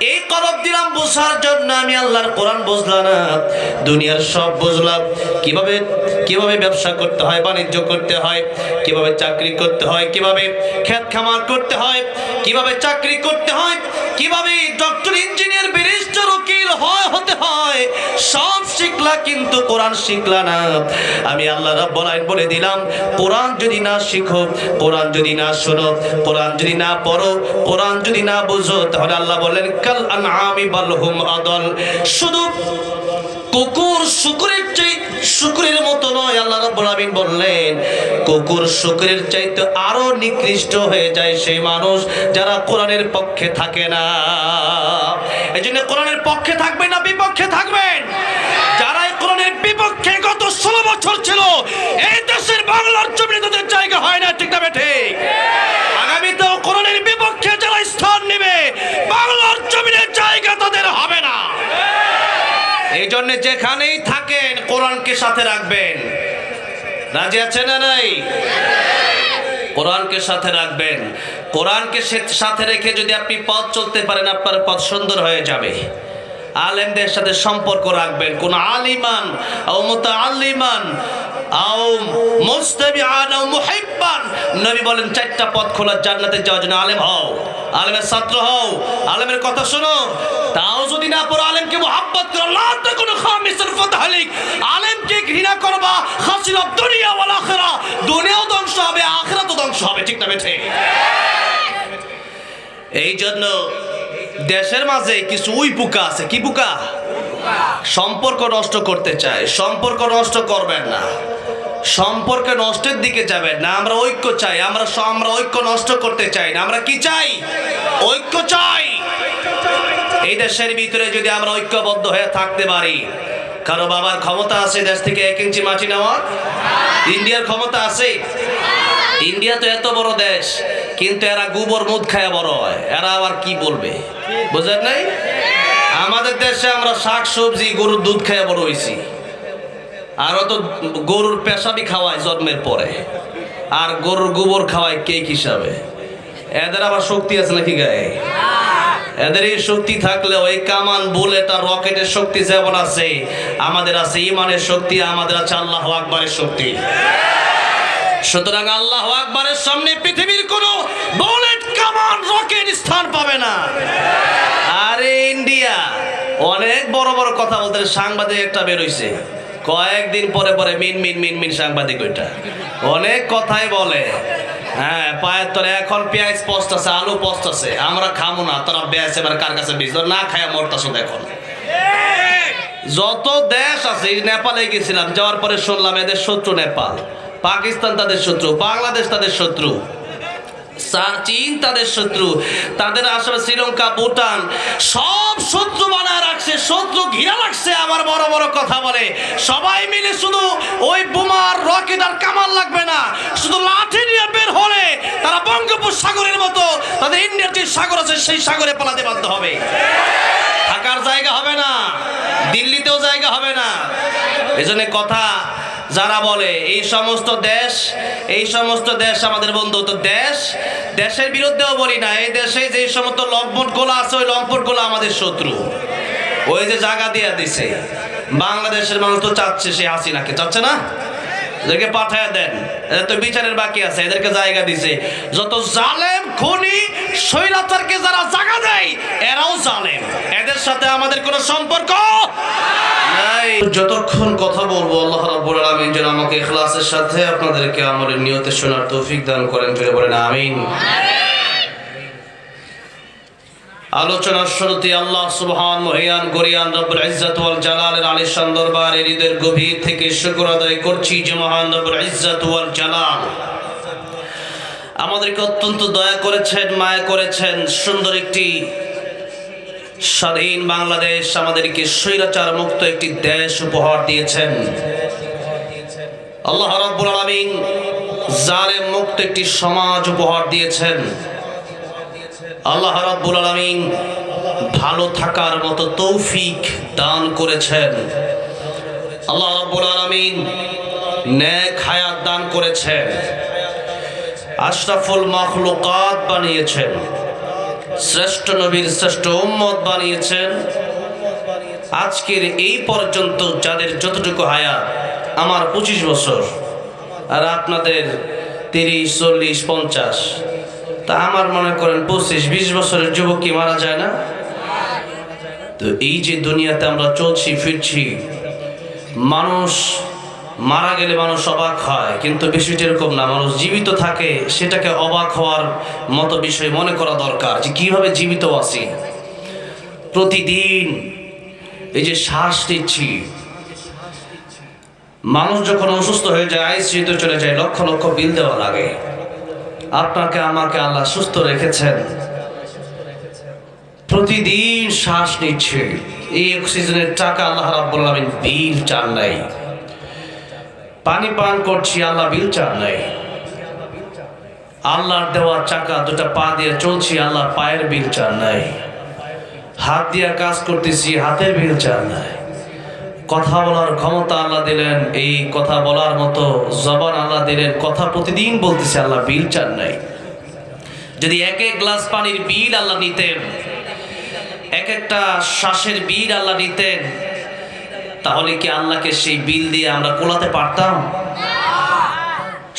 এই কলব দিলাম বোঝার জন্য, আমি আল্লাহর কোরআন বুঝলাম না, দুনিয়ার সব বুঝলাম। কিভাবে কিভাবে ব্যবসা করতে হয়, বাণিজ্য করতে হয়, কিভাবে চাকরি করতে হয়, কিভাবে ক্ষেত খামার করতে হয়, কিভাবে চাকরি করতে হয়, কিভাবে ডক্টর ইঞ্জিনিয়ার ব্যারিস্টার উকিল হতে হয়, সব শিখলা, কিন্তু কোরআন শিখলা না। আমি আল্লাহ রাব্বুল আলামিন বলে দিলাম, কোরআন যদি না শিখো, কোরআন যদি না শোনো, কোরআন যদি না পড়ো, কোরআন যদি না বুঝো, তাহলে আল্লাহ বলেন কাল আনআমি বাল হুম আদল, শুধু কুকুর শুকরের মতো নয়। আল্লাহ রাব্বুল আলামিন বললেন কুকুর শুকরের চাইতে আরো নিকৃষ্ট হয়ে যায় সেই মানুষ যারা কোরআনের পক্ষে থাকে না। এজন্য কোরআনের পক্ষে থাকবেন না বিপক্ষে থাকবেন। যারা কোরআনের বিপক্ষে গত 16 বছর ছিল, এই দেশের বাংলার জমিনে তাদের জায়গা হয় না, ঠিক না ঠিক? আগামীতেও কোরআনের বিপক্ষে যারা স্থান নেবে, বাংলার জমিনে জায়গা তাদের হবে না। এই জন্য যেখানেই থাকেন কোরআনকে সাথে রাখবেন। রাজি আছেন না নাই? কোরআনকে সাথে রাখবেন। কোরআনকে সাথে রেখে যদি আপনি পথ চলতে পারেন, আপনার পথ সুন্দর হয়ে যাবে। আলেমদের সাথে সম্পর্ক রাখবেন। কোন আলিমান ও মুতাআল্লিমান আও মুস্তামিআন ও মুহিব্বান, নবী বলেন 4টা পথ খোলা জান্নাতে যাওয়ার জন্য। আলেম হও, আলেমের ছাত্র হও, আলেমের কথা শোনো। তাও যদি না পড়ো, আলেমকে মুহাব্বত করো। লা তাকুনু খামিসাল ফাতাহলিক, আলেমকে ঘৃণা করবা, খাসিরাত দুনিয়া ওয়াল আখিরা, দুনিয়াও ধ্বংস হবে, আখিরাতও ধ্বংস হবে, ঠিক না ঠিক? এই জন্য দেশের মাঝে কিছু উই পোকা আছে। কি পোকা? সম্পর্ক নষ্ট করতে চায়। সম্পর্ক নষ্ট করবেন না, সম্পর্ক নষ্টের দিকে যাবেন না। আমরা ঐক্য চাই। আমরা ঐক্য নষ্ট করতে চাই না। আমরা কি চাই? ঐক্য চাই। এই দেশের ভিতরে যদি আমরা ঐক্যবদ্ধ হয়ে থাকতে পারি, কারো বাবার ক্ষমতা আছে দেশ থেকে 1 ইঞ্চি মাটি নেওয়া? ইন্ডিয়ার ক্ষমতা আছে? ইন্ডিয়া তো এত বড় দেশ, কিন্তু এরা গোবর মুদ খায় বড় হয়। এরা আবার কি বলবে, বুঝেন নাই? আমাদের দেশে আমরা শাক সবজি, গরুর দুধ খেয়ে বড় হয়েছি। আরো তো গরুর পেশাবি খাওয়ায় জন্মের পরে, আর গরুর গোবর খাওয়ায় কেক হিসাবে। এদের আবার শক্তি আছে নাকি গায়ে? এদের এই শক্তি থাকলে ওই কামান বুলেট আর রকেটের শক্তি যেমন আছে, আমাদের আছে ইমানের শক্তি, আমাদের আছে আল্লাহু আকবারের শক্তি। সুতরাং আল্লাহু আকবারের সামনে পৃথিবীর কোনো বুলেট, কামান, রকেট স্থান পাবে না। আরে ইন্ডিয়া অনেক বড় বড় কথা বলতে, সাংবাদিক একটা বের হইছে কয়েকদিন পরে পরে মিন মিন মিন মিন, সাংবাদিক ওইটা অনেক কথাই বলে। হ্যাঁ, পায়ের তলে এখন পেঁয়াজ পোস্ট আছে, আলু পোস্ট আছে, আমরা খামো না, তোরা বেশ এবার কার কাছে বীজ না খায়া মরতাছ। এখন যত দেশ আছে, নেপালে গেছিলাম, যাওয়ার পরে শুনলাম এদের শত্রু নেপাল, পাকিস্তান তাদের শত্রু, বাংলাদেশ তাদের শত্রু, চীন তাদের শত্রু, তাদের আসলে শ্রীলঙ্কা, ভুটান সব শত্রু বানায় রাখছে, শত্রু ঘিরা রাখছে। আমার বড় বড় কথা বলে, সবাই মিলে শুধু ওই বোমার, রকেট আর কামান লাগবে না, শুধু লাঠি নিয়ে বের হলে তারা বঙ্গোপসাগরের মতো তাদের ইন্ডিয়ার যে সাগর আছে সেই সাগরে পালাতে বাধ্য হবে। থাকার জায়গা হবে না, দিল্লিতেও জায়গা হবে না। এজন্য কথা যারা বলে এই সমস্ত দেশ আমাদের বন্ধু, তো দেশের বিরুদ্ধেও বলি না। এই দেশে যে সমস্ত লম্পটগুলো আছে, ওই লম্পটগুলো আমাদের শত্রু। ওই যে জায়গা দিয়ে দিছে, বাংলাদেশের মানুষ তো চাচ্ছে, সে হাসিনাকে চাচ্ছে না, এদেরকে পাঠায় দেন, এদের তো বিচারের বাকি আছে, এদেরকে জায়গা দিছে। যত জালেম, খুনি, স্বৈরাচারকে যারা জায়গা দেয়, এরাও জালেম। এদের সাথে আমাদের কোনো সম্পর্ক নাই। যতক্ষণ কথা বলবো, আল্লাহ রাব্বুল আলামিন যেন আমাকে ইখলাসের সাথে আপনাদেরকে আমলের নিয়তে শোনার তৌফিক দান করেন, জোরে বলেন আমিন। আলোচনার শুরুতে আল্লাহ সুবহান মহিয়ান গরিয়ান রব্বুল ইজ্জত ওয়াল জালালের আলিশান দরবারে হৃদয়ের গভীর থেকে শুকর আদায় করছি যে মহান রব্বুল ইজ্জত ওয়াল জালাল আমাদেরকে অত্যন্ত দয়া করেছেন, মায়া করেছেন। সুন্দর একটি স্বাধীন বাংলাদেশ, আমাদেরকে স্বৈরাচার মুক্ত একটি দেশ উপহার দিয়েছেন। আল্লাহ রাব্বুল আলামিন জালেম মুক্ত একটি সমাজ উপহার দিয়েছেন। আল্লাহ রাব্বুল আলামিন ভালো থাকার মতো তৌফিক দান করেছেন। আল্লাহ রাব্বুল আলামিন নেক হায়াত দান করেছেন। আশরাফুল মাখলুকাত বানিয়েছেন, শ্রেষ্ঠ নবীর শ্রেষ্ঠ উম্মত বানিয়েছেন। আজকের এই পর্যন্ত যাদের যতটুকু হায়াত, আমার 25 বছর আর আপনাদের 30, 40, 50, তা আমার মনে করেন 25-20 বছরের যুবক কি মারা যায় না? তো এই যে দুনিয়াতে আমরা চলছি ফিরছি, মানুষ মারা গেলে মানুষ অবাক হয়, কিন্তু বিষয়টা এরকম না। মানুষ জীবিত থাকে, সেটাকে অবাক হওয়ার মতো বিষয় মনে করা দরকার, যে কিভাবে জীবিত আছি। প্রতিদিন এই যে শ্বাস নিচ্ছি, মানুষ যখন অসুস্থ হয়ে যায়, আইসিইউতে চলে যায়, লক্ষ লক্ষ বিল দেওয়া লাগে। আপনাকে আমাকে আল্লাহ সুস্থ রেখেছেন, প্রতিদিন শ্বাস নিচ্ছে, এই অক্সিজেনের টাকা আল্লাহ রাব্বুল আলামিন বিল চান নাই। পানি পান করছি, আল্লাহ বিল চান নাই। আল্লাহর দেওয়া চাকা দুটা পা দিয়ে চলছি, আল্লাহ পায়ের বিল চান নাই। হাত দিয়ে কাজ করতেছি, হাতের বিল চান নাই। কথা বলার ক্ষমতা আল্লাহ দিলেন, এই কথা বলার মতো জবান আল্লাহ দিলেন, কথা প্রতিদিন বলতেছে, আল্লাহ বিল চান নাই। যদি এক এক গ্লাস পানির বিল আল্লাহ নিতেন, এক একটা শ্বাসের বিল আল্লাহ নিতেন, তাহলে কি আল্লাহকে সেই বিল দিয়ে আমরা কোলাতে পারতাম?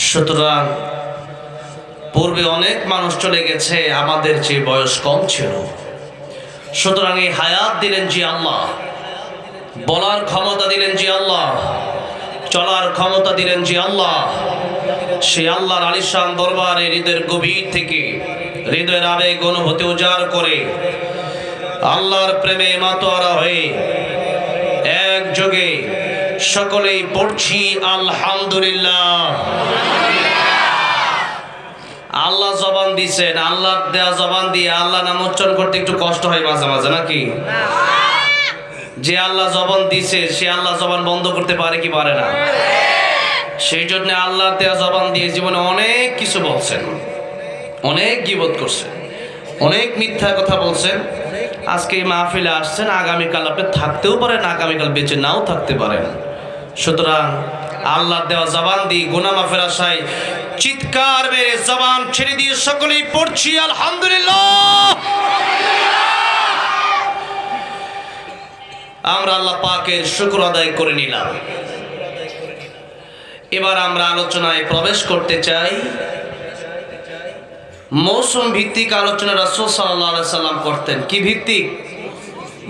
সুতরাং পূর্বে অনেক মানুষ চলে গেছে, আমাদের যে বয়স কম ছিল। সুতরাং এই হায়াত দিলেন যে আল্লাহ, বলার ক্ষমতা দিলেন যে আল্লাহ, চলার ক্ষমতা দিলেন যে আল্লাহ। সেই আল্লাহর আলিশান দরবারে হৃদয়ের গভীর থেকে, হৃদয়ের আবেগ অনুভূতি উজাড় করে, আল্লাহর প্রেমে মাতোয়ারা হয়ে একযোগে সকলেই পড়ছি আলহামদুলিল্লাহ। আল্লাহ জবান দিয়েছেন, আল্লাহ দেয়া জবান দিয়ে আল্লাহ নাম উচ্চারণ করতে একটু কষ্ট হয় মাঝে মাঝে, নাকি? যে আল্লাহ জবান দিছে, সে আল্লাহ জবান বন্ধ করতে পারে কি পারে না? সেই জন্য আল্লাহ দেয়া জবান দিয়ে জীবনে অনেক কিছু বলছেন, অনেক গীবত করছেন, অনেক মিথ্যা কথা বলছেন। আজকে এই মাহফিলে আসছেন, আগামীকাল আপনি থাকতেও পারেন, আগামীকাল বেঁচে নাও থাকতে পারেন। সুতরাং আল্লাহ দেওয়া জবান দিয়ে গুনাহ মাফের আশায় চিৎকার মেরে জবান ছেড়ে দিয়ে সকলেই পড়ছি আলহামদুলিল্লাহ। আমরা আল্লাহ পাকের শুকর আদায় করে নিলাম। এবার আমরা আলোচনায় প্রবেশ করতে চাই। মৌসুম ভিত্তিক আলোচনা রাসূল সাল্লাল্লাহু আলাইহি সাল্লাম করতেন। কি ভিত্তিক?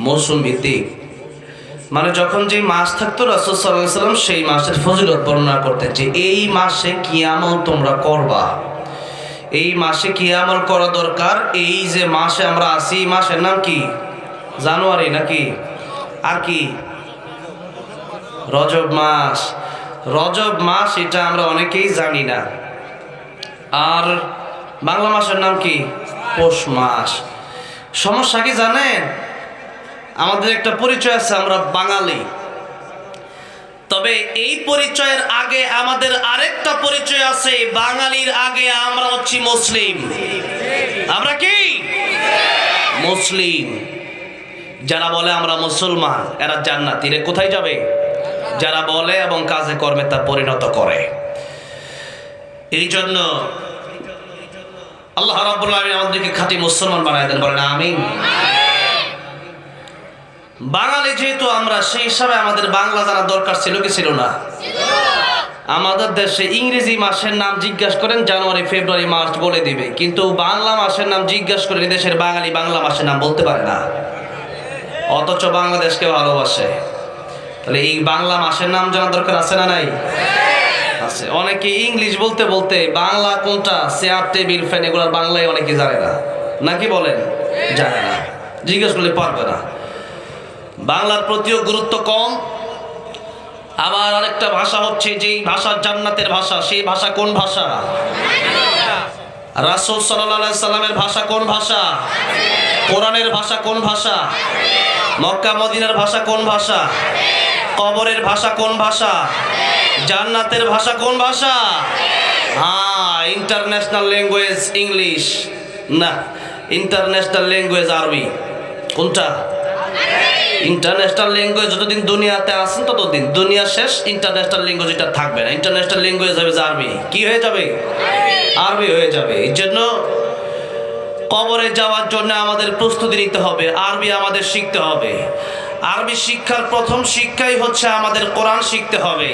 মৌসুম ভিত্তিক। মানে যখন যে মাস থাকতো রাসূল সাল্লাল্লাহু আলাইহি সাল্লাম সেই মাসের ফজিলত বর্ণনা করতেন, যে এই মাসে কি আমল তোমরা করবা, এই মাসে কি আমল করা দরকার। এই যে মাসে আমরা আছি, এই মাসের নাম কি? জানুয়ারি নাকি? আর কি? রজব মাস। রজব মাস এটা আমরা অনেকেই জানি না। আর বাংলা মাসের নাম কি? পৌষ মাস। সমস্যা কি জানেন? আমাদের একটা পরিচয় আছে, আমরা বাঙালি। তবে এই পরিচয়ের আগে আমাদের আরেকটা পরিচয় আছে, বাঙালির আগে আমরা হচ্ছি মুসলিম। আমরা কি? মুসলিম। যারা বলে আমরা মুসলমান, এরা জান্নাতি। এরা কোথায় যাবে? যারা বলে এবং কাজে কর্মে তা পরিণত করে। এই জন্য আল্লাহ রাব্বুল আলামিন আমাদেরকে খাঁটি মুসলমান বানায় দেন, বলেন আমিন। বাঙালি যেহেতু আমরা, সেই হিসাবে আমাদের বাংলা জানা দরকার ছিল কি ছিল না? আমাদের দেশে ইংরেজি মাসের নাম জিজ্ঞাসা করেন, জানুয়ারি, ফেব্রুয়ারি, মার্চ বলে দিবে, কিন্তু বাংলা মাসের নাম জিজ্ঞাসা করেন দেশের বাঙালি বাংলা মাসের নাম বলতে পারে না, অথচ বাংলাদেশকে ভালোবাসে। তাহলে এই বাংলা মাসের নাম জানা দরকার আছে না নাই? আছে। অনেকে ইংলিশ বলতে বলতে বাংলা কোনটা, চেয়ার, টেবিল, ফ্যান, এগুলোর বাংলায় অনেকে জানে না, নাকি বলেন? জানে না, জিজ্ঞেস করলে পারবে না। বাংলার প্রতিও গুরুত্ব কম। আবার আরেকটা ভাষা হচ্ছে, যেই ভাষা জান্নাতের ভাষা, সেই ভাষা কোন ভাষা? রাসূল সাল্লাল্লাহু আলাইহি সাল্লামের ভাষা কোন ভাষা? কোরআনের ভাষা কোন ভাষা? মক্কা মদিনার ভাষা কোন ভাষা? কবরের ভাষা কোন ভাষা? জান্নাতের ভাষা কোন ভাষা? ইন্টারন্যাশনাল ল্যাঙ্গুয়েজ ইংলিশ না, ইন্টারন্যাশনাল ল্যাঙ্গুয়েজ আরবি। কোনটা? ইন্টারন্যাশনাল ল্যাঙ্গুয়েজ যতদিন দুনিয়াতে আছেন ততদিন, দুনিয়া শেষ, ইন্টারন্যাশনাল ল্যাঙ্গুয়েজ এটা থাকবে না। ইন্টারন্যাশনাল ল্যাঙ্গুয়েজ হবে আরবি। কি হয়ে যাবে? আরবি হয়ে যাবে। এই জন্য কবরে যাওয়ার জন্য আমাদের প্রস্তুতি নিতে হবে, আরবি আমাদের শিখতে হবে। আরবি শিক্ষার প্রথম শিক্ষাই হচ্ছে আমাদের কোরআন শিখতে হবে।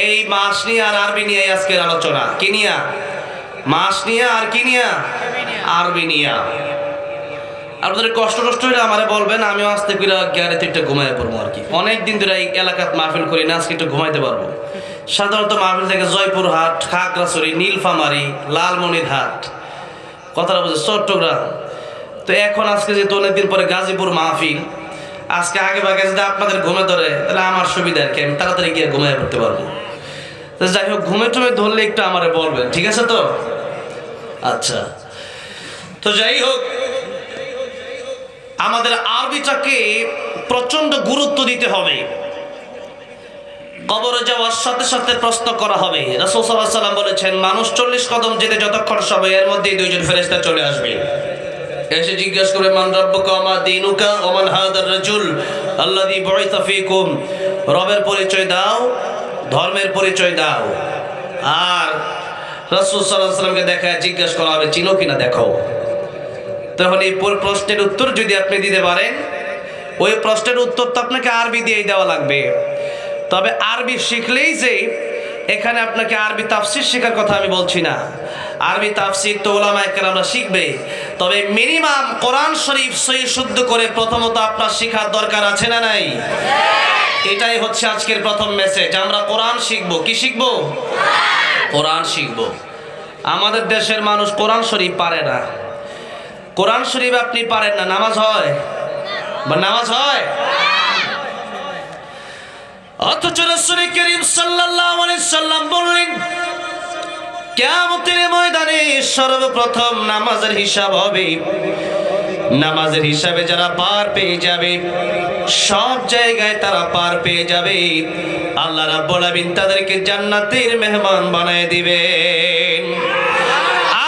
এই মাস নিয়ে আর আরবি নিয়ে আজকের আলোচনা। কি নিয়ে? মাস নিয়ে আর কি নিয়ে? আরবি নিয়ে। আপনাদের কষ্ট হলে আমারে বলবেন, আমিও আস্তে করে গ্যারেতে একটু ঘুমাই পড়বো আর কি। অনেকদিন ধরে এই এলাকাত মাহফিল করি না, আজকে একটু ঘুমাইতে পারবো। সাধারণত মাহফিল থেকে জয়পুরহাট, খাগড়াছড়ি, নীলফামারী, লালমনিরহাট, কথাটা বলছে চট্টগ্রাম। তো এখন আজকে যেহেতু অনেকদিন পরে গাজীপুর মাহফিল, আজকে আগে ভাগে যদি আপনাদের ঘুমে ধরে তাহলে আমার সুবিধা আর কি, আমি তাড়াতাড়ি গিয়ে ঘুমাই পড়তে পারবো। তো যাই হোক, ঘুমে টুমে ধরলে একটু আমারে বলবেন, ঠিক আছে তো? আচ্ছা, তো যাই হোক, আমাদের আরবিটাকে প্রচন্ড গুরুত্ব দিতে হবে। কবরে যাওয়ার সাথে সাথে প্রশ্ন করা হবে। রাসূল সাল্লাল্লাহু আলাইহি ওয়াসাল্লাম বলেছেন, মানুষ 40 কদম যেতে যতক্ষণ সময়, এর মধ্যেই দুইজন ফেরেশতা চলে আসবে, এসে জিজ্ঞেস করে, মান রাব্বুকা ওয়া মা দীনুকা ওয়া মান হাদার রাজুল আল্লাযী বুইসা ফীকুম। রবের পরিচয় দাও, ধর্মের পরিচয় দাও। আর রাসূল সাল্লাল্লাহু আলাইহি ওয়াসাল্লামকে দেখায় জিজ্ঞেস করা হবে, চিনো কিনা দেখো। তখন এই প্রশ্নের উত্তর যদি আপনি দিতে পারেন, ওই প্রশ্নের উত্তর তো আপনাকে আরবি দিয়েই দেওয়া লাগবে। তবে আরবি শিখলেই যে এখানে আপনাকে আরবি তাফসির শেখার কথা আমি বলছি না। আরবি তাফসির তো উলামায়ে কেরামরা শিখবে, তবে মিনিমাম কোরআন শরীফ সহি শুদ্ধ করে প্রথমত আপনার শেখার দরকার আছে না নাই? এটাই হচ্ছে আজকের প্রথম মেসেজ। আমরা কোরআন শিখবো। কি শিখবো? কোরআন শিখবো। আমাদের দেশের মানুষ কোরআন শরীফ পারে না। কোরআন শরীফ আপনি পারেন না, নামাজ হয়? বা নামাজ হয়? অথচ রাসূল করিম সাল্লাল্লাহু আলাইহি সাল্লাম বললেন, কিয়ামতের ময়দানে সর্বপ্রথম নামাজের হিসাব হবে। নামাজের হিসাবে যারা পার পেয়ে যাবে, সব জায়গায় তারা পার পেয়ে যাবে, আল্লাহ রাব্বুল আলামিন তাদেরকে জান্নাতের মেহমান বানায় দিবেন।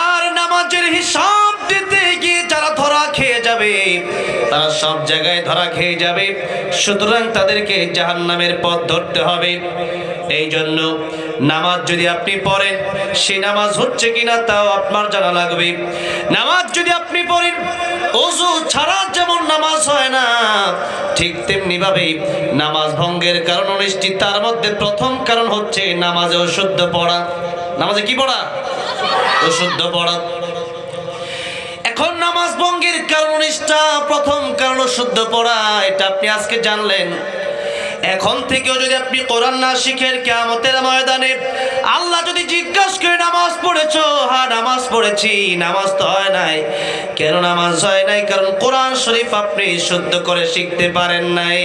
আর নামাজের হিসাব দিতে গিয়ে যারা ধরা খেয়ে যাবে, তারা সব জায়গায় ধরা খেয়ে যাবে। সুতরাং তাদেরকে জাহান্নামের পথ ধরতে হবে। এই জন্য নামাজ যদি আপনি পড়েন, সেই নামাজ হচ্ছে কিনা তাও আপনার জানা লাগবে। নামাজ যদি আপনি পড়েন, ওযু ছাড়া যেমন নামাজ হয় না, ঠিক তেমনি ভাবে নামাজ ভঙ্গের কারণ অনিষ্টি, তার মধ্যে প্রথম কারণ হচ্ছে নামাজে অশুদ্ধ পড়া। নামাজে কি পড়া? অশুদ্ধ পড়া। এখন নামাজ ভঙ্গের কারণ নিষ্ঠা, প্রথম কারণ শুদ্ধ পড়া, এটা আপনি আজকে জানলেন। এখন থেকেও যদি আপনি কোরআন না শিখেন, কিয়ামতের ময়দানে আল্লাহ যদি জিজ্ঞাসা করে, নামাজ পড়েছো? হ্যাঁ নামাজ পড়েছি। নামাজ তো হয় নাই। কেন নামাজ হয় নাই? কারণ কোরআন শরীফ আপনি শুদ্ধ করে শিখতে পারেন নাই।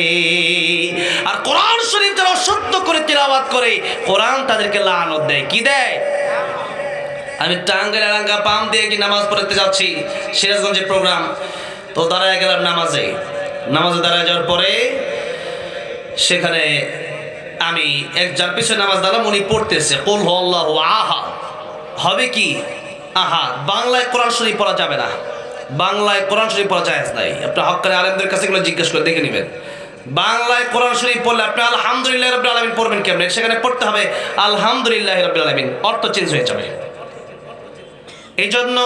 আর কোরআন শরীফ যারা শুদ্ধ করে তিলাওয়াত করে, কোরআন তাদেরকে লানত দেয়। কি দেয়? আমি টাঙ্গাইল এলাকা পাম দিয়ে কি নামাজ পড়তে যাচ্ছি, সিরাজগঞ্জের প্রোগ্রাম, তো দাঁড়ায় গেলাম নামাজে দাঁড়ায় যাওয়ার পরে সেখানে আমি যার পিছনে নামাজ দাঁড়ালাম, উনি পড়তেছে কুল হুয়াল্লাহু আহাদ। হবে কি? আহাদ। বাংলায় কোরআন শরীফ পড়া যাবে না, বাংলায় কোরআন শরীফ পড়া জায়েজ নাই। আপনি হক্কানি আলেমদের কাছে এগুলো জিজ্ঞেস করে দেখে নেবেন। বাংলায় কোরআন শরীফ পড়লে আপনি আলহামদুলিল্লাহ রাব্বিল আলামিন পড়বেন কেমনে? সেখানে পড়তে হবে আলহামদুলিল্লাহ রাব্বিল আলামিন, অর্থ চেঞ্জ হয়ে যাবে। এই জন্য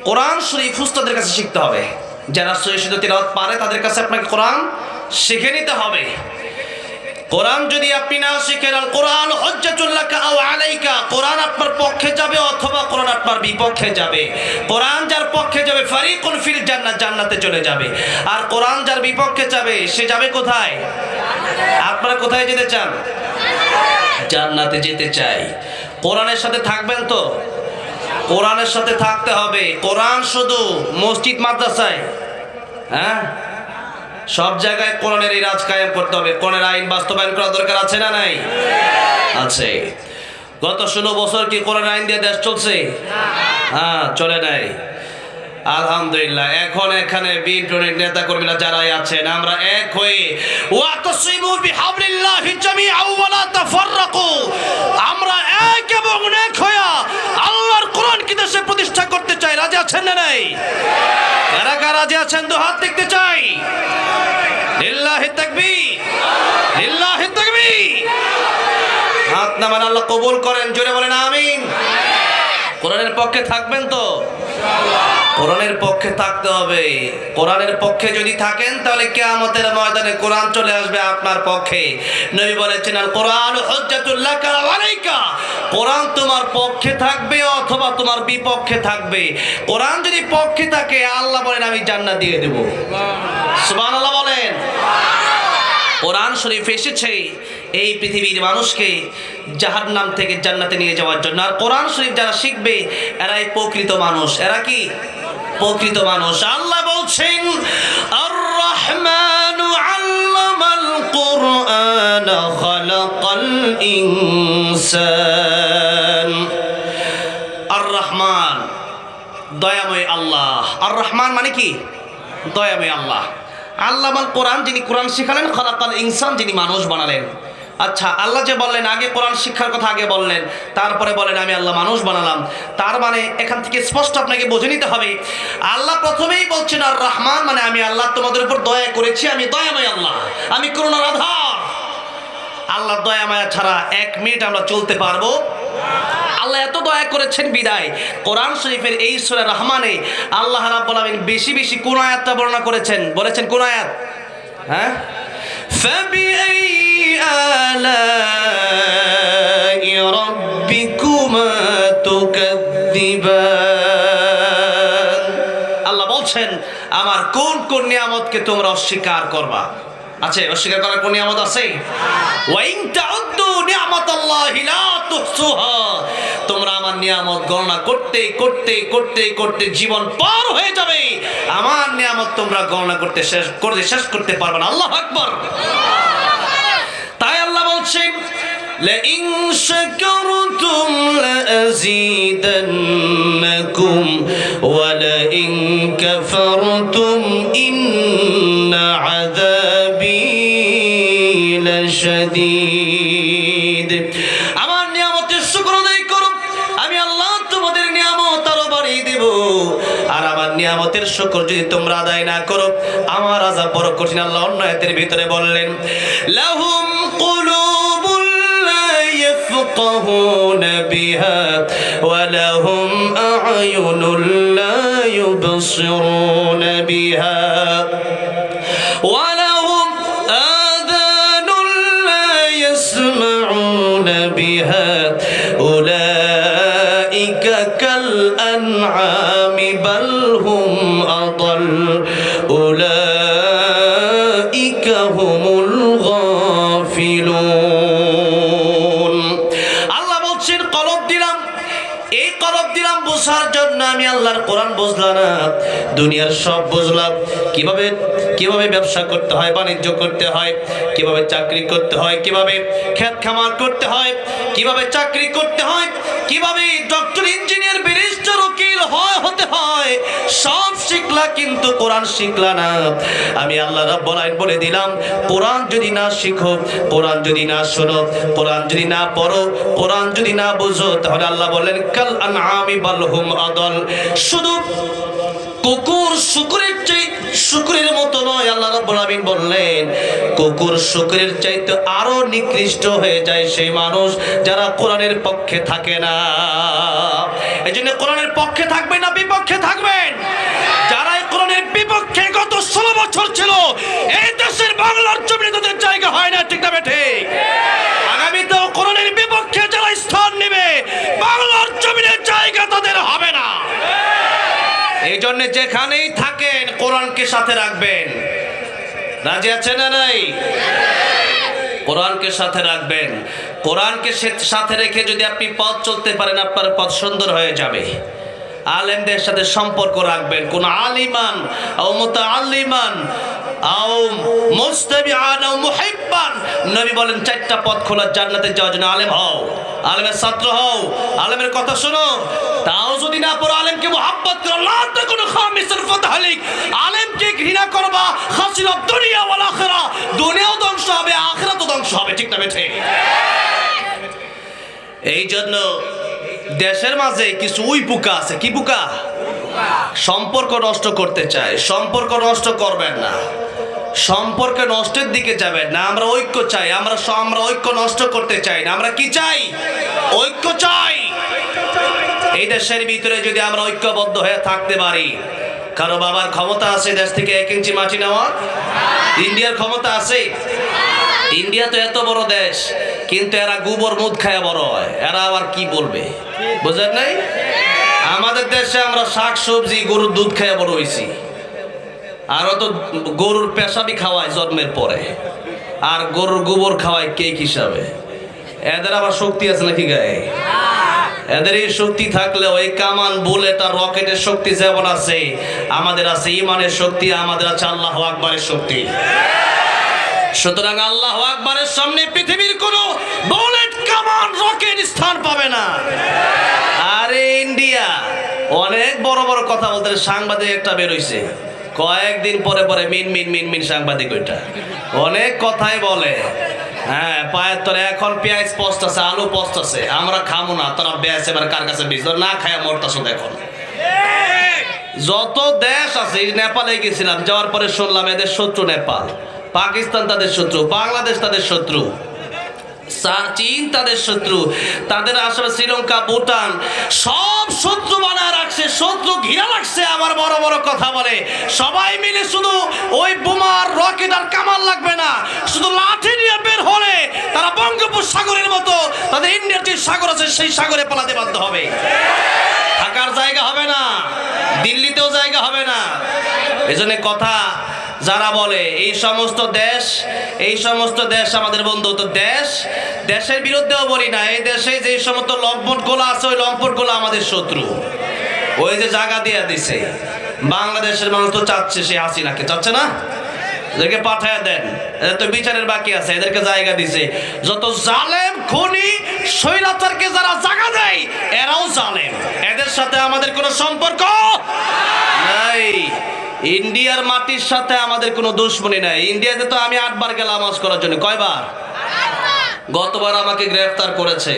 কোরআন শরীফ উস্তাদের কাছে শিখতে হবে। যারা সহিহ শুদ্ধ তিলাওয়াত পারে তাদের কাছে আপনাকে কোরআন শিখে নিতে হবে। কোরআন যদি আপনি না শিখেন, আল কোরআন হুজ্জাতুল লাকা আও আলাইকা, কোরআন আপনার পক্ষে যাবে অথবা কোরআন আপনার বিপক্ষে যাবে। কোরআন যার পক্ষে যাবে, ফারিকুন ফিল জান্নাত, জান্নাতে চলে যাবে। আর কোরআন যার বিপক্ষে যাবে, সে যাবে কোথায়? আপনারা কোথায় যেতে চান? জান্নাতে যেতে চাই। কোরআনের সাথে থাকবেন তো? কোরআনের সাথে থাকতে হবে। কোরআন শুধু মসজিদ মাদ্রাসায়, হ্যাঁ, সব জায়গায় কোরআনের এই রাজ কায়েম করতে হবে। কোরআনের আইন বাস্তবায়ন করা দরকার আছে না নাই? আছে। গত 16 বছর কি কোরআন আইন দিয়ে দেশ চলছে? হ্যাঁ, চলে নাই। আলহামদুলিল্লাহ। এখন এখানে বিএনপির নেতা কর্মীরা যারাই আছেন, আমরা এক হয়ে ওয়াতাসিমু বিহাবলিল্লাহি জামিআন ওয়া লা তাফাররাকু, আমরা এক এবং এক হয়ে আল্লাহর কোরআন কি দেশে প্রতিষ্ঠা করতে চাই। রাজি আছেন না নাই? কারা কারা রাজি আছেন? তো হাত দেখতে চাই। লিল্লাহি তাকবীর, লিল্লাহি তাকবীর। হাত নামান, আল্লাহ কবুল করেন। জোরে বলেন আমিন। কোরআনের পক্ষে থাকবেন তো? কোরআনের পক্ষে থাকতে হবে। কোরআনের পক্ষে যদি থাকেন তাহলে কিয়ামতের ময়দানে কোরআন চলে আসবে আপনার পক্ষে। নবী বলেছেন আল কোরআন হুজ্জাতুল লাকা ওয়া আলাইকা। কোরআন তোমার পক্ষে থাকবে অথবা তোমার বিপক্ষে থাকবে। কোরআন যদি পক্ষে থাকে আল্লাহ বলেন আমি জান্নাত দিয়ে দেব। সুবহানাল্লাহ বলেন। কোরআন শরীফ এসেছে এই পৃথিবীর মানুষকে জাহান্নাম থেকে জান্নাতে নিয়ে যাওয়ার জন্য। আর কোরআন শরীফ যারা শিখবে এরাই প্রকৃত মানুষ। এরা কি প্রকৃত মানুষ? আল্লাহ বলছেন আর রহমানু আল্লামাল কুরআন খালাকাল ইনসান। আর রহমান দয়াময় আল্লাহ। আর রহমান মানে কি? দয়াময় আল্লাহ। আল্লামাল কোরআন, যিনি কোরআন শিখালেন, খালাকাল ইনসান, যিনি মানুষ বানালেন। আচ্ছা, আল্লাহ যে বললেন আগে কোরআন শিক্ষার কথা আগে বললেন, তারপরে বলেন আমি আল্লাহ মানুষ বানালাম, তার মানে এখান থেকে স্পষ্ট আপনাকে বুঝে নিতে হবে আল্লাহ প্রথমেই বলছেন আর রহমান মানে আমি আল্লাহ তোমাদের উপর দয়া করেছি, আমি দয়াময় আল্লাহ, আমি করুণার আধার। আল্লাহ দয়া মায়া ছাড়া এক মিনিট আমরা চলতে পারবো? আল্লাহ এত দয়া করেছেন বিদায় কোরআন শরীফের এই সূরা রহমানে আল্লাহ রাব্বুল আলামিন বেশি বেশি কোন আয়াতটা বর্ণনা করেছেন? বলেছেন কোন আয়াত? হ্যাঁ, ফাবিআই আলাই রাব্বিকুমা তুকাযযিবান। আল্লাহ বলছেন আমার কোন কোন নিয়ামতকে তোমরা অস্বীকার করবা? আছে অস্বীকার করার কোন নিয়ামত আছে? ওয়াইন তাউদ্দু নিয়ামাতাল্লাহি লা তুহসুহা। তোমরা আমার নিয়ামত গণনা করতে করতে করতে করতে জীবন পার হয়ে যাবে, আমার নিয়ামত তোমরা গণনা করতে শেষ করতে পারবে না। আল্লাহু আকবার। তাই আল্লাহ বলছেন লাইন শাকারতুম লাযীদান্নাকুম ওয়া লাইন কাফারতুম ইন্না আযাবী লাশাদীদ। আমার নিয়ামতের শুকর আদায় করো, আমি আল্লাহ তোমাদের নিয়ামত আরো বাড়িয়ে দেব। আর আমার নিয়ামতের শুকর যদি তোমরা আদায় না করো আমার আযাব বড় কঠিন। আল্লাহ অন্য আয়াতের ভিতরে বললেন লাহুম কুলুবুল লা ইয়াফকাহুনা বিহা ওয়া লাহুম আ'য়ুনুল লা ইউবসিরুনা বিহা ওয়া লাহুম আযানুল লা ইয়াসমাউনা বিহা উলাইকা কাল আনআমি বাল হুম আদাল উলাইকা হুমুল গাফিলুন। আল্লাহ বলছেন কলব দিলাম, এই কলব দিলাম বোঝার জন্য, আমি আল্লাহর কোরআন বুঝলাম না, দুনিয়ার সব বুঝলাম। কিভাবে কিভাবে ব্যবসা করতে হয়, বাণিজ্য করতে হয়, কিভাবে চাকরি করতে হয়, কিভাবে খেত খামার করতে হয়, কিভাবে চাকরি করতে হয়, কিভাবে ডক্টর ইঞ্জিনিয়ার ব্যারিস্টার উকিল হতে হয়, সব শিখলা কিন্তু কোরআন শিখলা না। আমি আল্লাহ রাব্বুল আলামিন বলে দিলাম কোরআন যদি না শিখো, কোরআন যদি না শোনো, কোরআন যদি না পড়ো, কোরআন যদি না বুঝো, তাহলে আল্লাহ বলেন কাল আনআমি বাল হুম আদাল। শুধু কুকুর শুকরের মতো নয়, আল্লাহ রাব্বুল আলামিন বললেন কুকুর শুকরের চাইতে আরো নিকৃষ্ট হয়ে যায় সেই মানুষ যারা কোরআনের পক্ষে থাকে না। এজন্য কোরআনের পক্ষে থাকবেন না বিপক্ষে থাকবেন? যারা এই কোরআনের বিপক্ষে গত 16 বছর ছিল এই দেশের বাংলার জমিনে তাদের জায়গা হয় না, ঠিক না ঠিক? আগামীতেও কোরআনের বিপক্ষে যারা স্থান নেবে বাংলার জমিনে জায়গা তাদের হবে না। এই জন্য যেখানেই থাকেন কোরআনকে সাথে রাখবেন। রাজি আছেন না নাই? কোরআনকে সাথে রাখবেন। কোরআনকে সাথে রেখে যদি আপনি পথ চলতে পারেন আপনার পথ সুন্দর হয়ে যাবে। আলেমদের সাথে সম্পর্ক রাখবেন। কোন আলিমান আও মুতাআল্লিমান আও মুস্তামিআন আও মুহিব্বান। নবী বলেন চারটা পথ খোলা জান্নাতে যাওয়ার জন্য। আলেম হও, আলেমের ছাত্র হও, আলেমের কথা শোনো। তাও যদি না পড়ো আলেমকে মুহাব্বত করো। লা তাকুনু খামিসান ফাতাহলিক। আলেমকে ঘৃণা করবা, খাসিরাত দুনিয়া ওয়াল আখিরা। দুনিয়াও ধ্বংস হবে, আখিরাতও ধ্বংস হবে, ঠিক না বেঠে? এই জন্য দেশের মাঝে কিছু উই পোকা আছে। কি পোকা? সম্পর্ক নষ্ট করতে চায়। সম্পর্ক নষ্ট করবেন না, সম্পর্ক নষ্টের দিকে যাবেন না। আমরা ঐক্য চাই। আমরা ঐক্য নষ্ট করতে চাই না। আমরা কি চাই? ঐক্য চাই। এই দেশের ভিতরে যদি আমরা ঐক্যবদ্ধ হয়ে থাকতে পারি, কারো বাবার ক্ষমতা আছে দেশ থেকে 1 ইঞ্চি মাটি নেওয়ার? ইন্ডিয়ার ক্ষমতা আছে? ইন্ডিয়া তো এত বড় দেশ, কিন্তু এরা গোবর মুদ খায় বড় হয়। এরা আবার কি বলবে, বুঝেন নাই? আমাদের দেশে আমরা শাক সবজি গরুর দুধ খেয়ে বড় হয়েছি, আরো তো গরুর পেশাবি খাওয়ায় জন্মের পরে, আর গরুর গোবর খাওয়ায় কেক হিসাবে। এদের আবার শক্তি আছে নাকি গায়ে? এদের এই শক্তি থাকলে ওই কামান বুলেট আর রকেটের শক্তি যেমন আছে, আমাদের আছে ইমানের শক্তি, আমাদের আছে আল্লাহু আকবারের শক্তি। সুতরাং আল্লাহু আকবারের সামনে পৃথিবীর কোনো বুলেট কামান রকেট স্থান পাবে না। আরে ইন্ডিয়া অনেক বড় বড় কথা বলতে, সাংবাদিক একটা বের হইছে কয়েকদিন পরে পরে মিন মিন মিন মিন সাংবাদিক, ওইটা অনেক কথাই বলে। হ্যাঁ, পায়ের তরে এখন পেঁয়াজ পোস্ট আছে, আলু পোস্ট আছে, আমরা খামো না, তারা বেশ এবার কার কাছে বেশ না খায় মরতাছো। দেখুন যত দেশ আছে, নেপালে গেছিলাম, যাওয়ার পরে শুনলাম এদের শত্রু নেপাল, পাকিস্তান তাদের শত্রু, বাংলাদেশ তাদের শত্রু, চীন তাদের শত্রু, তাদের আসলে শ্রীলঙ্কা, ভুটান সব শত্রু বানায় রাখছে, শত্রু ঘিরা রাখছে। আমার বড় বড় কথা বলে, সবাই মিলে শুধু ওই বোমার রকেট আর কামান লাগবে না, শুধু লাঠি নিয়ে বের হলে তারা বঙ্গোপসাগরের মতো তাদের ইন্ডিয়ার যে সাগর আছে সেই সাগরে পালাতে বাধ্য হবে। থাকার জায়গা হবে না, দিল্লিতেও জায়গা হবে না। এজন্য কথা যারা বলে এই সমস্ত দেশ আমাদের বন্ধু, তো দেশের বিরুদ্ধেও বলি না, এই দেশে যে সমস্ত লম্পটগুলো আছে ওই লম্পটগুলো আমাদের শত্রু। ওই যে জায়গা দিয়ে দিছে, বাংলাদেশের মানুষ তো চাচ্ছে, সে হাসিনাকে চাচ্ছে না, এদেরকে পাঠায় দেন, এদের তো বিচারের বাকি আছে, এদেরকে জায়গা দিছে। যত জালেম খুনি স্বৈরাচারকে যারা জায়গা দেয় এরাও জালেম, এদের সাথে আমাদের কোনো সম্পর্ক নাই। ইন্ডিয়ার মাটির সাথে আমাদের কোনো দুশ্মনী নাই। ইন্ডিয়াতে তো আমি 8 বার গেলাম হজ করার জন্য। কয়বার? গতবার আমাকে গ্রেফতার করেছে,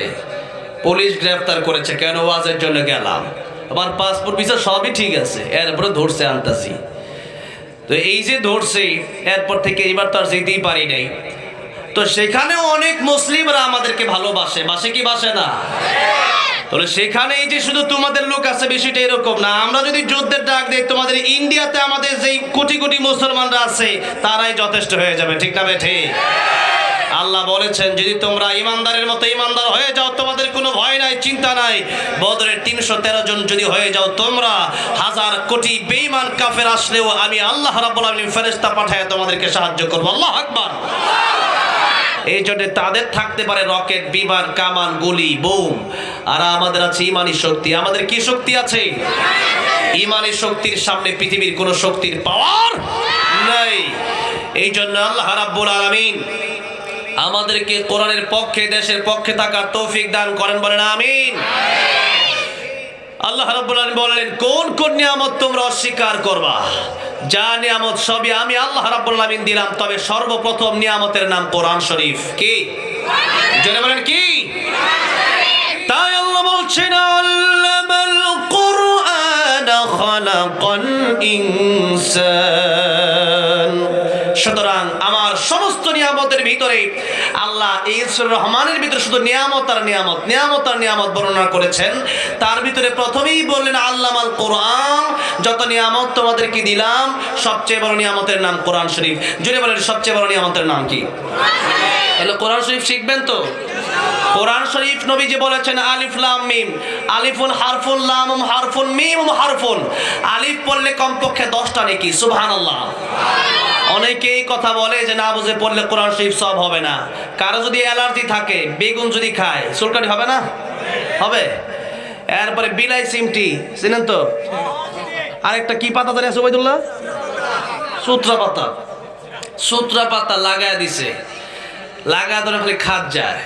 পুলিশ গ্রেফতার করেছে, কেন? ওয়াজের জন্য গেলাম, আমার পাসপোর্ট ভিসা সবই ঠিক আছে, এরপরে ধরছে আনতাছি। তো এই যে ধরছে, এরপর থেকে এবার তো আর যেতেই পারি নাই। তো সেখানেও অনেক মুসলিমরা আমাদেরকে ভালোবাসে, বাসে কি বাসে না? তাহলে সেখানে এই যে শুধু তোমাদের লোক আছে, বিষয়টা এরকম না। আমরা যদি যুদ্ধের ডাক দিই, তোমাদের ইন্ডিয়াতে আমাদের যেই কোটি কোটি মুসলমানরা আছে তারাই যথেষ্ট হয়ে যাবে, ঠিক না ঠিক? আল্লাহ বলেছেন, যদি তোমরা ইমানদারের মতো ইমানদার হয়ে যাও, তোমাদের কোনো ভয় নাই, চিন্তা নাই। বদরের 313 জন যদি হয়ে যাও তোমরা, 1000 কোটি বেঈমান কাফের আসলেও আমি আল্লাহ রাব্বুল আলামিন ফেরেশতা পাঠায় তোমাদেরকে সাহায্য করব। আল্লাহু আকবার। এই জন্য তাদের থাকতে পারে রকেট, বিমান, কামান, গুলি, বোম, আর আমাদের আছে ইমানি শক্তি। আমাদের কি শক্তি আছে? ইমানি শক্তির সামনে পৃথিবীর কোন শক্তির পাওয়ার নাই। এই জন্য আল্লাহ রাব্বুল আলামিন আমাদেরকে কোরআনের পক্ষে, দেশের পক্ষে থাকার তৌফিক দান করেন, বলেন আমিন। আল্লাহ রাব্বুল আলামিন বলেন, কোন কোন নিয়ামত তোমরা অস্বীকার করবা? যা নিয়ামত সবই আমি আল্লাহ রাব্বুল আলামিন দিলাম, তবে সর্বপ্রথম নিয়ামতের নাম কোরআন শরীফ। কি? জোরে বলেন কি? তাই আল্লাহ বলছেন, আল্লামাল কুরআন খালাকাল ইনসান। সুতরাং আমার সমস্ত নিয়ামতের ভিতরে আল্লাহ এই সূরা রহমানের ভিতরে শুধু নিয়ামত আর নিয়ামত বর্ণনা করেছেন। তার ভিতরে প্রথমেই বললেন আল্লামাল কোরআন, যত নিয়ামত তোমাদেরকে দিলাম সবচেয়ে বড় নিয়ামতের নাম কোরআন শরীফ। জুড়ে বলেন, সবচেয়ে বড় নিয়ামতের নাম কি? তাহলে কোরআন শরীফ শিখবেন তো। কোরআন শরীফ নবীজি বলেছেন, আলিফ লাম মিম, আলিফুন হারফুন, লামুম হারফুন, মিমুম হারফুন। আলিফ পড়লে কমপক্ষে 10টা নেকি। সুবহানাল্লাহ। অনেকেই কথা বলে যে না বুঝে পড়লে কোরআন শরীফ সব হবে না। কারো যদি অ্যালার্জি থাকে, বেগুন যদি খায়, চুলকানি হবে না? হবে। এরপরে বিলাই সিমটি চিনেন তো? আরেকটা কি পাতা জানি আছে ওবাইদুল্লাহ? সূত্রা পাতা লাগায় দিছে, লাগায় ধরে খালি খাত যায়,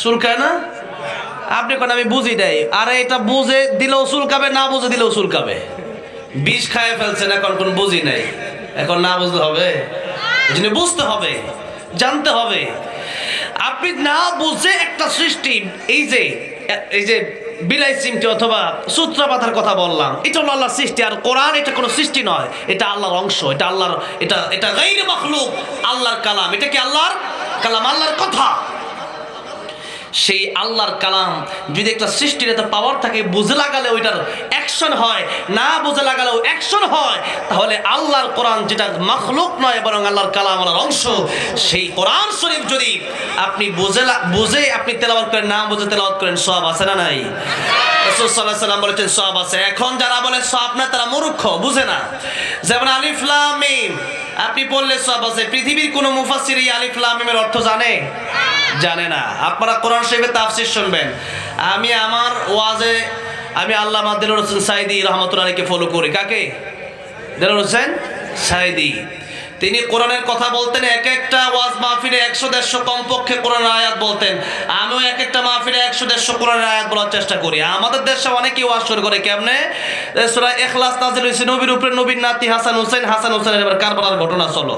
চুলকায় না? আপনি কোন আমি বুঝি নাই, আরে এটা বুঝে দিলেও চুলকাবে, না বুঝে দিলেও চুলকাবে। বিষ খায় ফেলছেন, এখন কোন বুঝি নাই, এখন না বুঝতে হবে, বুঝতে হবে, জানতে হবে। আপনি না বুঝে একটা সৃষ্টি, এই যে বিলাই সিমটি অথবা সূত্রা পাতার কথা বললাম, এটা হলো আল্লাহর সৃষ্টি। আর কোরআন এটা কোনো সৃষ্টি নয়, এটা আল্লাহর অংশ, এটা আল্লাহর, এটা গায়রে মাখলুক, আল্লাহর কালাম। এটা কি আল্লাহর কালাম, আল্লাহর কথা। সেই আল্লাহর কালাম যদি একটা সৃষ্টির এত পাওয়ার থাকে, বুঝে লাগালে ওইটার অ্যাকশন হয়, না বুঝে লাগালেও অ্যাকশন হয়, তাহলে আল্লাহর কোরআন যেটা মাখলুক নয় বরং আল্লাহর কালাম, আল্লাহর অংশ, সেই কোরআন শরীফ যদি আপনি বুঝে আপনি তেলাওয়াত করেন, না বুঝে তেলাওয়াত করেন, সওয়াব আছে না নাই? রাসূল সাল্লাল্লাহু আলাইহি ওয়াসাল্লাম বলেছেন সওয়াব আছে। এখন যারা বলে সওয়াব না তারা মূর্খ, বুঝে না। যেমন আলিফ লাম মিম আপনি পড়লে সওয়াব আছে, পৃথিবীর কোন মুফাসসির এই আলিফ লাম মিমের অর্থ জানে না। আপনারা কোরআন শরীফের তাফসীর শুনবেন। আমি আমার ওয়াজে আমি আল্লামা দেলোয়ার হোসেন সাঈদী রাহমাতুল্লাহ আলাইহিকে ফলো করি। কাকে? দেলোয়ার হোসেন সাঈদী। তিনি কোরআনের কথা বলতেন, এক একটা ওয়াজ মাহফিলে 100-150 কমপক্ষে কোরআনের আয়াত বলতেন। আমিও এক একটা মাহফিলে 100-150 কোরআনের আয়াত বলার চেষ্টা করি। আমাদের দেশে অনেকেই ওয়াজ শুরু করে কেমনে, সূরা ইখলাস নাযিল হয়েছে নবীর উপরে, নবীর নাতি হাসান হোসেনের এবার কারবালার ঘটনা চলো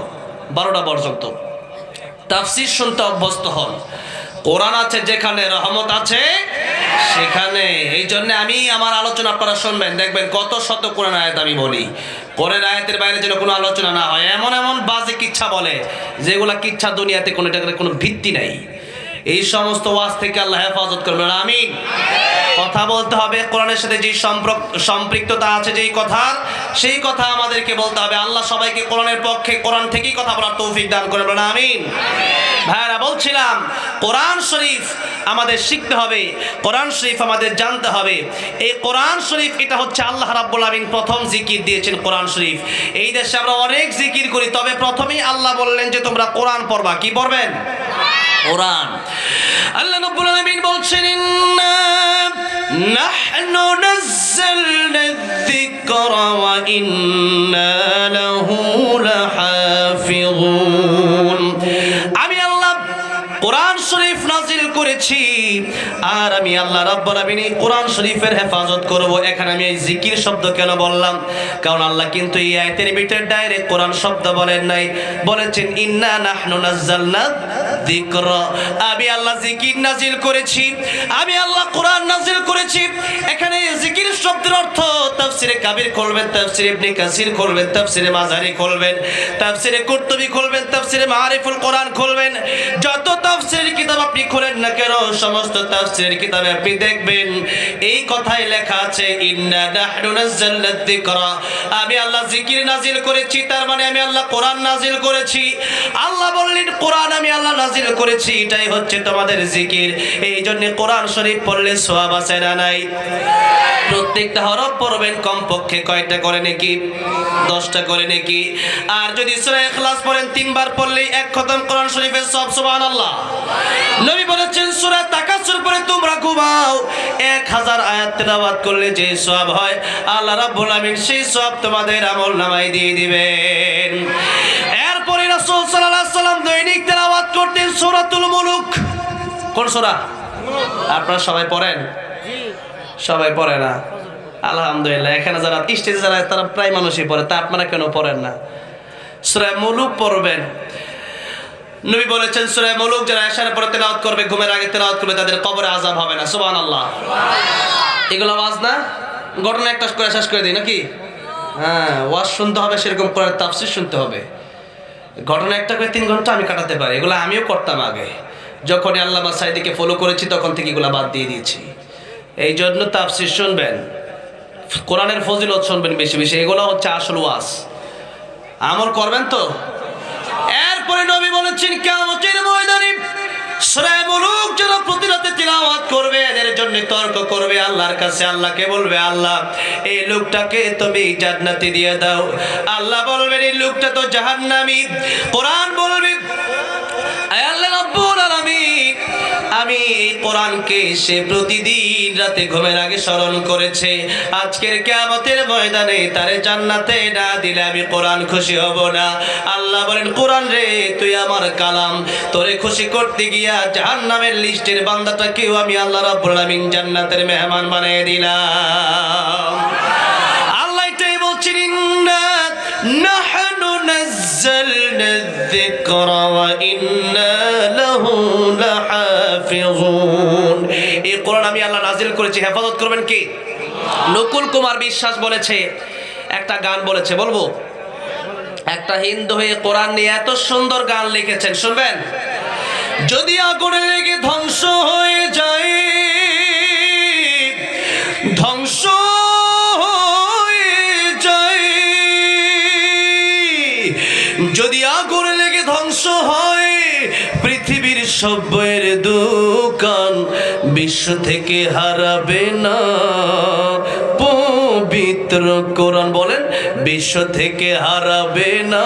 12টা পর্যন্ত। তাফসীর শুনতে অভ্যস্ত হন। কোরআন আছে যেখানে, রহমত আছে সেখানে। এই জন্য আমি আমার আলোচনা আপনারা শুনবেন, দেখবেন কত শত কোরআন আয়াত আমি বলি। কোরআন আয়াতের বাইরে যেন কোনো আলোচনা না হয়। এমন এমন বাজে কিচ্ছা বলে যেগুলা কিচ্ছা দুনিয়াতে কোনো টাকার কোনো ভিত্তি নাই। এই সমস্ত ওয়াজ থেকে আল্লাহ হেফাজত করবেন, আমিন। কথা বলতে হবে কোরআনের সাথে যে সম্পৃক্ততা আছে যেই কথার, সেই কথা আমাদেরকে বলতে হবে। আল্লাহ সবাইকে কোরআনের পক্ষে, কোরআন থেকেই কথা বলার তৌফিক দান করবেন, আমিন। ভাইরা, বলছিলাম কোরআন শরীফ আমাদের শিখতে হবে, কোরআন শরীফ আমাদের জানতে হবে। এই কোরআন শরীফ এটা হচ্ছে আল্লাহ রাব্বুল আলামিন প্রথম জিকির দিয়েছেন কোরআন শরীফ। এই দেশে আমরা অনেক জিকির করি, তবে প্রথমেই আল্লাহ বললেন যে তোমরা কোরআন পড়বা। কি পড়বেন? কোরআন। আল্লাহ রাব্বুল আলামিন বলছেন ইন্না নাহনু নাযালনা যিকরা ওয়া ইন্না লাহু লাহাফিযুন। আমি আল্লাহ কোরআন শরীফ নাজিল করেছি, আর আমি আল্লাহ রাব্বুল আলামিন এই কোরআন শরীফের হেফাজত করব। এখানে আমি এই জিকির শব্দ কেন বললাম? কারণ আল্লাহ কিন্তু এই আয়াতের ভিতরে ডাইরেক্ট কোরআন শব্দ বলেন নাই, বলেছেন ইন্না নাহনু নাযালনা যিকরা। আমি আল্লাহ জিকির নাজিল করেছি, আমি আল্লাহ কোরআন নাজিল করেছি। এখানে জিকির শব্দের অর্থ তাফসিরে কাবির খুলবেন, তাফসিরে ইবনে কাসির খুলবেন, তাফসিরে মাজারি খুলবেন, তাফসিরে কুরতুবী খুলবেন, তাফসিরে মাআরিফুল কোরআন খুলবেন। যত তাফসীরের কিতাব আপনি খোলেন না কেন, সমস্ত তাফসীরের কিতাবে আপনি দেখবেন এই কথাই লেখা আছে ইন্না নাহনু নাযালনা যিকরা। আমি আল্লাহ জিকির নাজিল করেছি, তার মানে আমি আল্লাহ কোরআন নাজিল করেছি। আল্লাহ বললেন কোরআন আমি আল্লাহ নাজিল করেছি, এটাই হচ্ছে তোমাদের জিকির। এই জন্য কোরআন শরীফ পড়লে সওয়াব আছে না নাই? প্রত্যেকটা হরফ পড়বেন কমপক্ষে কয়টা করে নাকি? 10টা করে নাকি? আর যদি সূরা ইখলাস পড়েন 3 বার পড়লেই এক খতম কোরআন শরীফের সওয়াব। সুবহানাল্লাহ। নবী বলেছেন সূরা তাকাসুর পড়ে তোমরা ঘুমাও, 1000 আয়াত তেলাওয়াত করলে যে সওয়াব হয় আল্লাহ রাব্বুল আলামিন সেই সওয়াব তোমাদের আমলনামায় দিয়ে দিবেন। এরপরে রাসূল সাল্লাল্লাহু আলাইহি ওয়াসাল্লাম দৈনিক তেলাওয়াত করতেন সূরাতুল মুলুক। কোন সূরা? আপনারা সবাই পড়েন? সবাই পড়ে না? আলহামদুলিল্লাহ। এখানে যারা স্টেজে যারা তারা প্রায় মানুষই পড়ে, তা আপনারা কেন পড়েন না? সূরা মুলুক পড়বেন। নবী বলেছেন সূরা মুলুক যারা এশার পরে তেলাওয়াত করবে, ঘুমের আগে তেলাওয়াত করবে, তাদের কবরে আযাব হবে না। সুবহানাল্লাহ। এগুলো ওয়াজ না, ঘটনা একটা করে শেষ করে দিই নাকি? হ্যাঁ, ওয়াজ শুনতে হবে, সেরকম করে তাফসীর শুনতে হবে। ঘটনা একটা করে 3 ঘন্টা আমি কাটাতে পারি, এগুলো আমিও করতাম আগে। যখন আল্লামা সাঈদীকে ফলো করেছি তখন থেকে এগুলো বাদ দিয়ে দিয়েছি। এই জন্য তাফসীর শুনবেন, কোরআনের ফজিলত শুনবেন বেশি বেশি, এগুলো হচ্ছে আসল ওয়াজ। আমল করবেন তো? এরপরে নবী বলেছেন কিয়ামতের ময়দানে সূরা মুলুক যারা প্রতি রাতে তিলাওয়াত করবে এদের জন্য তর্ক করবে আল্লাহর কাছে। আল্লাহকে বলবে আল্লাহ এই লোকটাকে তুমি জান্নাতে দিয়ে দাও। আল্লাহ বলবেন এই লোকটা তো জাহান্নামী। কোরআন বলবে আয় আল্লাহ রাব্বুল আলামিন, আমি এই কোরআনকে সে প্রতিদিন রাতে ঘুমের আগে স্মরণ করেছে, আজকের কিয়ামতের ময়দানে তারে জান্নাতে না দিলে আমি কোরআন খুশি হব না। আল্লাহ বলেন কোরআন রে তুই আমার কালাম, তোরে খুশি করতে গিয়া জাহান্নামের লিস্টের বান্দাটাকেও আমি আল্লাহ রাব্বুল আলামিন জান্নাতের মেহমান বানিয়ে দিলাম। আল্লাহ এটাই বলছেন ইন্না নাহনু নাযালনা যিকরা ওয়া ইন্না লাহু লাহাফিযুন। এই কোরআন আমি আল্লাহ নাজিল করেছি, হেফাজত করবেন কে? নকুল কুমার বিশ্বাস বলেছে, একটা গান বলেছে, বলবো? একটা হিন্দু হয়ে কোরআন নিয়ে এত সুন্দর গান লিখেছেন, শুনবেন? যদি আগুনে লেগে ধ্বংস হয়ে যায়, ধ্বংস হয়ে যায়, যদি আগুনে লেগে ধ্বংস হয় পৃথিবীর সব বইয়ের দোকান, বিশ্ব থেকে হারাবে না পবিত্র কোরআন। বলেন, বিশ্ব থেকে হারাবে না।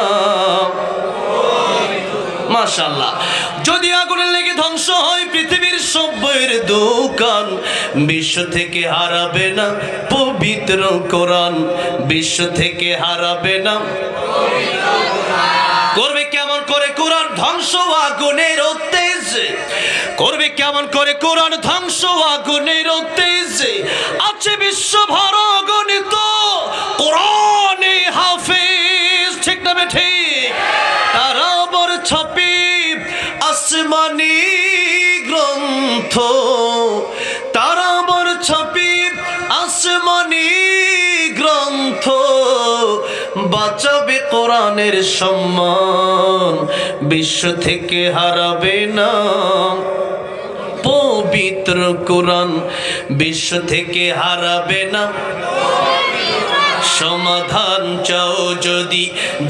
মাশাআল্লাহ। যদি আগুনে লেগে ধ্বংস হয় পৃথিবীর সব বইয়ের দোকান, বিশ্ব থেকে হারাবে না পবিত্র কোরআন, বিশ্ব থেকে হারাবে না। করবে কেমন করে কোরআন ধ্বংস আগুনের তেজে, করবে কেমন করে কোরআন ধ্বংস আগুনের তেজে। আছে বিশ্বভর গণিত কোরআনে হাফেজ, ঠিক না ঠিক? তারা আবার ছাপে আসমানি গ্রন্থ, তারা আবার ছাপে আসমানি গ্রন্থ। বাঁচাবে কোরআনের সম্মান, বিশ্ব থেকে হারাবে না পবিত্র কোরআন, বিশ্ব থেকে হারাবে না। সমাধান চাও যদি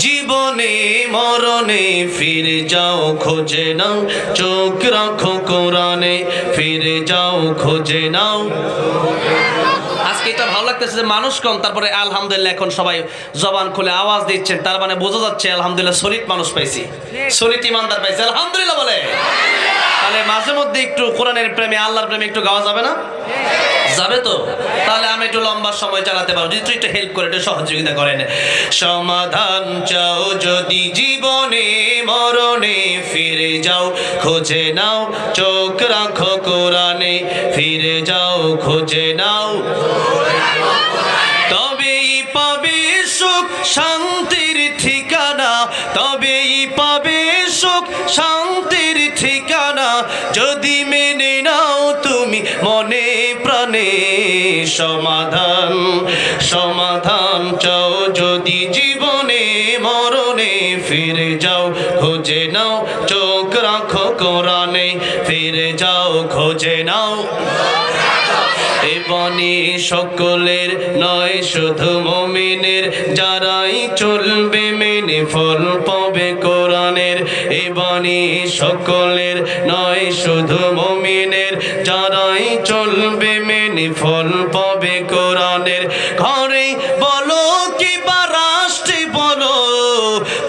জীবনে মরণে, ফিরে যাও খোঁজে নাও, চোখ রাখো কোরআনে, ফিরে যাও খোঁজে নাও। আজকে এটা ভালো লাগতেছে যে মানুষ কম, তারপরে আলহামদুলিল্লাহ এখন সবাই জবান খুলে আওয়াজ দিচ্ছেন, তার মানে বোঝা যাচ্ছে আলহামদুলিল্লাহ সলিড মানুষ পাইছি, সলিড ইমানদার পাইছি, আলহামদুলিল্লাহ বলে। তাহলে মাঝে মধ্যে একটু কোরআনের প্রেমে, আল্লাহর প্রেমে একটু গাওয়া যাবে না? যাবে তো? তাহলে আমি একটু লম্বা সময় চালাতে পারবো, যদি একটু হেল্প করে, একটু সহযোগিতা করেন। সমাধান চাও যদি জীবনে মরণে, ফিরে যাও খোঁজে নাও, চোখ রাখো কোরআনে, ফিরে যাও খোঁজে নাও। তবেই পাবে সুখ শান্তির ঠিকানা, তবেই পাবে সুখ শান্তির ঠিকানা, যদি মেনে নাও তুমি মনে প্রাণে। সমাধান, সমাধান চাও যদি জীবনে মরণে, ফিরে যাও খোঁজে নাও, চোখ রাখো কোরআনে, ফিরে যাও খোঁজে নাও। এ বাণী সকলের নয় শুধু মুমিনের, যারাই চলবে মেনে ফল পাবে কোরআনের। এ বাণী সকলের নয় শুধু মুমিনের, যারাই চলবে মেনে ফল পাবে কোরআনের। ঘরে বলো কিংবা রাষ্ট্রে বলো,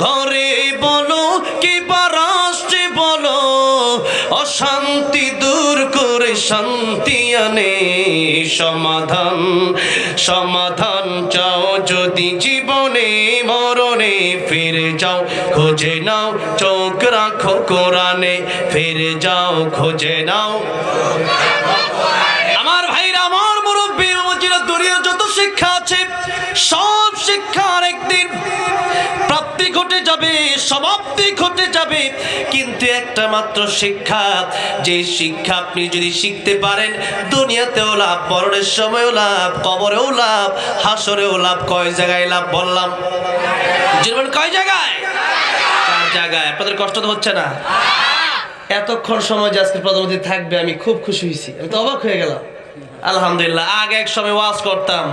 ঘরে বলো কিংবা রাষ্ট্রে বলো, অশান্তি দূর করে শান্তি আনে। সমাধান, সমাধান চাও যদি জীবনে মরণে, ফিরে যাও খোঁজে নাও, চোখ রাখো কোরআনে, ফিরে যাও খোঁজে নাও। আমার ভাইরা, আমার মুরব্বীর মজিরা, দুনিয়ার যত শিক্ষা আছে সব শিক্ষার একদিন প্রাপ্তি ঘটে যাবে, সমাপ্তি ঘটে যাবে, কিন্তু একটা মাত্র শিক্ষা, যে শিক্ষা আপনি যদি শিখতে পারেন দুনিয়াতেও লাভ, মরণের সময়ও লাভ, কবরেও লাভ, হাসরেও লাভ। কয় জায়গায় লাভ বললাম? জীবন কয় জায়গায়? 4 জায়গায়। আপনাদের কষ্ট তো হচ্ছে না? এতক্ষণ সময় যে আজকে প্রধানমন্ত্রী থাকবে আমি খুব খুশি হয়েছি, আমি তো অবাক হয়ে গেলাম। আলহামদুলিল্লাহ। আগে এক সময় ওয়াজ করতাম,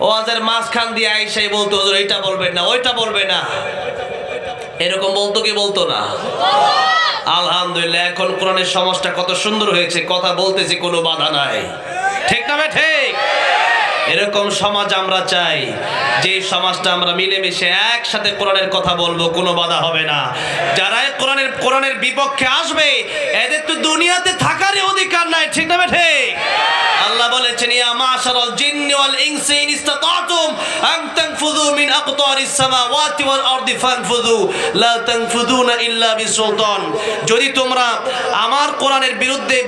ওয়াজের মাঝখান দিয়ে আইসাই বলতো হুজুর এইটা বলবেন না, ওইটা বলবে না, এরকম বলতো কি বলতো না? আলহামদুলিল্লাহ। এখন কোরআনের সমাজটা কত সুন্দর হয়েছে, কথা বলতেছি কোনো বাধা নাই, ঠিক না? ঠিক। এরকম সমাজ আমরা চাই, যে সমাজটা আমরা মিলেমিশে একসাথে কোরআনের কথা বলবো, কোনো বাধা হবে না। যারা কোরআনের বিপক্ষে আসবে এদের তো দুনিয়াতে থাকারই অধিকার নাই, ঠিক না? ঠিক। আল্লাহ বলেছেন, ইয়া মাশারাল জিন্নি ওয়াল ইনসি ইন ইসতাতাতুম আন তানফুযু মিন আকতারিস সামাওয়াতি ওয়াল আরদি ফানফুযু লা তানফুযুনা ইল্লা বিসুলতান। যদি তোমরা আমার কোরআনের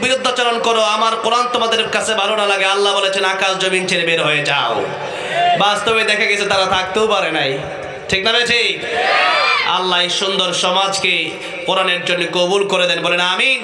বিরুদ্ধাচরণ করো, আমার কোরআন তোমাদের কাছে ভালো না লাগে, আল্লাহ বলেছেন আকাশ জমিন ছেড়ে বের হয়ে যাও। বাস্তবে দেখা গেছে তারা থাকতেও পারে নাই, ঠিক না? ঠিক। আল্লাহ এই সুন্দর সমাজকে কোরআনের জন্য কবুল করে দেন, বলেন আমিন।